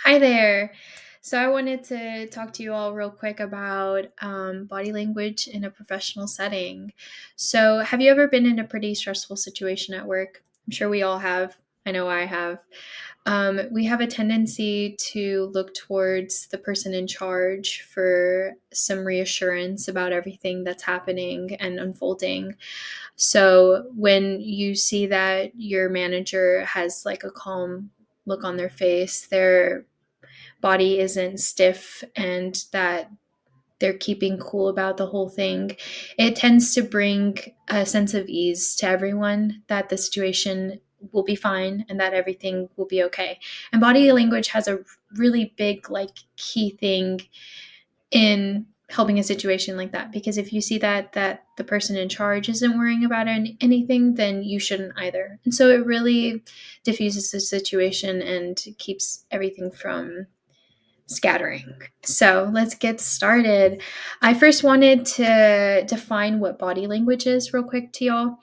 Hi there. So I wanted to talk to you all real quick about body language in a professional setting. So, have you ever been in a pretty stressful situation at work? I'm sure we all have. I know I have. We have a tendency to look towards the person in charge for some reassurance about everything that's happening and unfolding. So, when you see that your manager has like a calm look on their face, they're body isn't stiff and that they're keeping cool about the whole thing, it tends to bring a sense of ease to everyone that the situation will be fine and that everything will be okay. And body language has a really big, like, key thing in helping a situation like that, because if you see that the person in charge isn't worrying about anything, then you shouldn't either. And so it really diffuses the situation and keeps everything from scattering. So let's get started. I first wanted to define what body language is real quick to y'all.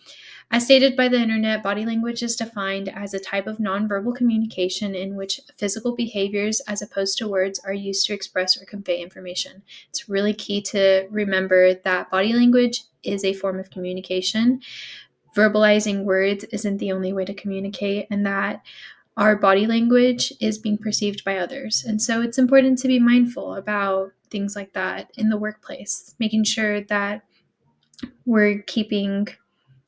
As stated by the internet, body language is defined as a type of nonverbal communication in which physical behaviors, as opposed to words, are used to express or convey information. It's really key to remember that body language is a form of communication. Verbalizing words isn't the only way to communicate, and that our body language is being perceived by others. And so it's important to be mindful about things like that in the workplace, making sure that we're keeping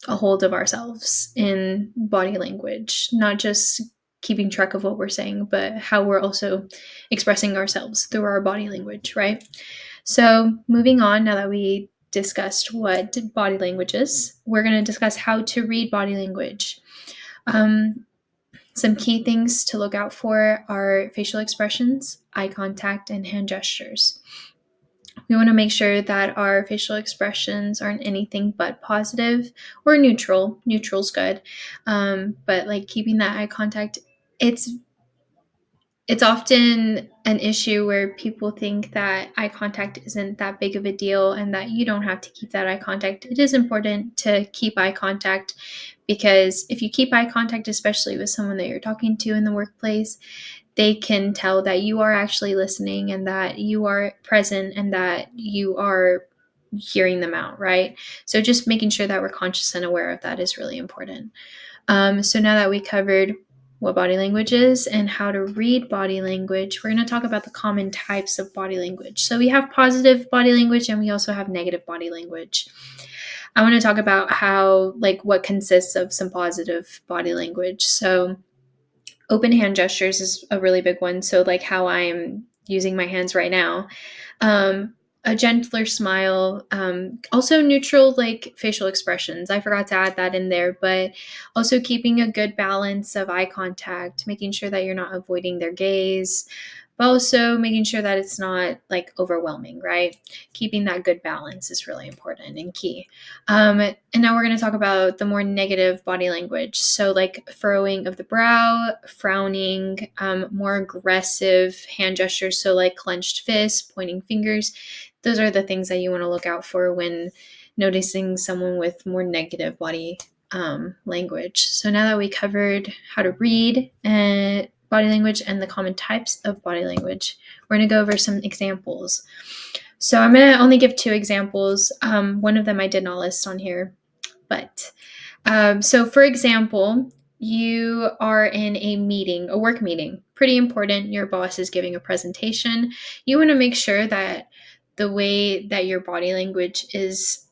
a hold of ourselves in body language, not just keeping track of what we're saying, but how we're also expressing ourselves through our body language, right? So, moving on, now that we discussed what body language is, we're going to discuss how to read body language. Um, some key things to look out for are facial expressions, eye contact, and hand gestures. We want to make sure that our facial expressions aren't anything but positive or neutral. Neutral's good, but like keeping that eye contact, it's it's often an issue where people think that eye contact isn't that big of a deal and that you don't have to keep that eye contact. It is important to keep eye contact, because if you keep eye contact, especially with someone that you're talking to in the workplace, they can tell that you are actually listening and that you are present and that you are hearing them out, right? So just making sure that we're conscious and aware of that is really important. So now that we covered what body language is and how to read body language, we're going to talk about the common types of body language. So we have positive body language and we also have negative body language. I want to talk about how, like, what consists of some positive body language. So open hand gestures is a really big one. So like how I'm using my hands right now. Um, a gentler smile, also neutral, like facial expressions. I forgot to add that in there, but also keeping a good balance of eye contact, making sure that you're not avoiding their gaze, but also making sure that it's not like overwhelming, right? Keeping that good balance is really important and key. And now we're going to talk about the more negative body language. So, like furrowing of the brow, frowning, more aggressive hand gestures. So, like clenched fists, pointing fingers. Those are the things that you want to look out for when noticing someone with more negative body language. So, now that we covered how to read and body language and the common types of body language, we're going to go over some examples. So I'm going to only give two examples. One of them I did not list on here, but so for example, you are in a meeting, a work meeting, pretty important. Your boss is giving a presentation. You want to make sure that the way that your body language is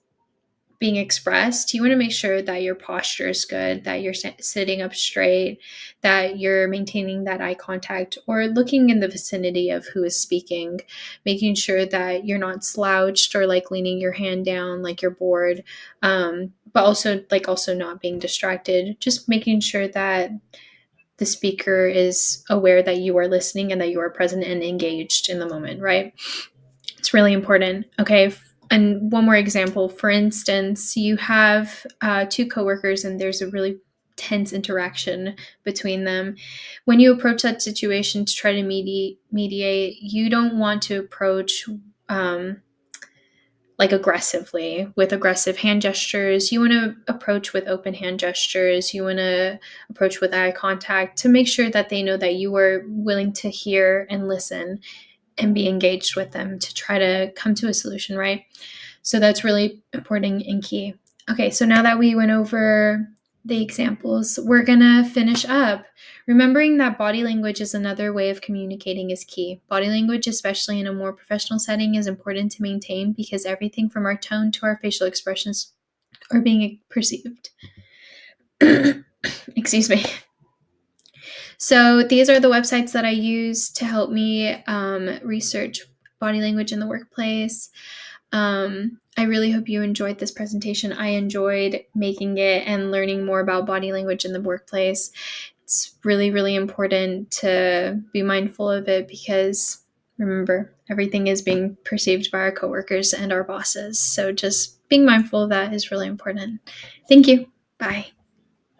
being expressed, you want to make sure that your posture is good, that you're sitting up straight, that you're maintaining that eye contact or looking in the vicinity of who is speaking, making sure that you're not slouched or like leaning your hand down like you're bored, but also not being distracted, just making sure that the speaker is aware that you are listening and that you are present and engaged in the moment, right? It's really important. Okay. And one more example. For instance, you have two coworkers and there's a really tense interaction between them. When you approach that situation to try to mediate, you don't want to approach um, like aggressively with aggressive hand gestures. You want to approach with open hand gestures. You want to approach with eye contact to make sure that they know that you are willing to hear and listen and be engaged with them to try to come to a solution, right? So that's really important and key. Okay, so now that we went over the examples, we're going to finish up. Remembering that body language is another way of communicating is key. Body language, especially in a more professional setting, is important to maintain because everything from our tone to our facial expressions are being perceived. Excuse me. So these are the websites that I use to help me research body language in the workplace. I really hope you enjoyed this presentation. I enjoyed making it and learning more about body language in the workplace. It's really, really important to be mindful of it because remember, everything is being perceived by our coworkers and our bosses. So just being mindful of that is really important. Thank you. Bye.